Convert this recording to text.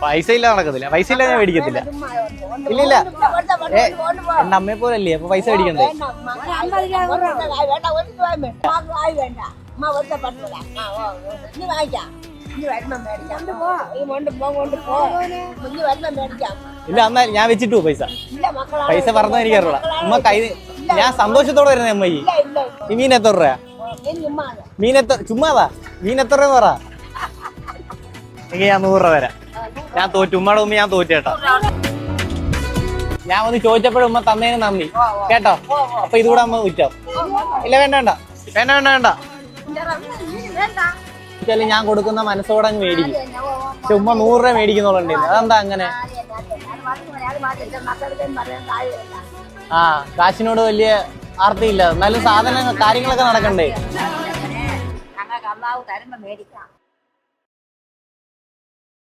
പൈസ ഇല്ല നടക്കത്തില്ല, പൈസ ഇല്ല ഞാൻ മേടിക്കത്തില്ല. ഇല്ലില്ല, എന്റെ അമ്മയെ പോലല്ലേ, അപ്പൊ പൈസ മേടിക്കണ്ടേ? ഇല്ല എന്നാ ഞാൻ വെച്ചിട്ടു പൈസ. പൈസ പറഞ്ഞാൽ എനിക്ക് അറിയില്ല. ഉമ്മ കൈ ഞാൻ സന്തോഷത്തോടെ വരുന്നേ. അമ്മ ഈ മീൻ എത്ര രൂപ? മീൻ എത്ര? ചുമ്മാതാ, മീൻ എത്ര രൂപ പറ. എനിക്ക് ഞാൻ 100 രൂപ തരാം. ഞാൻ തോറ്റു, ഉമ്മയുടെ മുമ്പ് ഞാൻ തോറ്റു കേട്ടോ. ഞാൻ ഒന്ന് ചോദിച്ചപ്പോഴും ഉമ്മ തന്നേന് നന്ദി കേട്ടോ. അപ്പൊ ഇതുകൂടെ അമ്മ വിറ്റോ? ഇല്ല വേണ്ട വേണ്ട വേണ്ട വേണ്ട വേണ്ട. ഞാൻ കൊടുക്കുന്ന മനസ്സോടെ അങ്ങ് മേടിക്കും. പക്ഷെ ഉമ്മ 100 രൂപ മേടിക്കുന്നുള്ളൂ. അതെന്താ അങ്ങനെ? ആ കാശിനോട് വലിയ ആർത്തിയില്ല, എന്നാലും സാധനങ്ങൾ കാര്യങ്ങളൊക്കെ നടക്കണ്ടേ?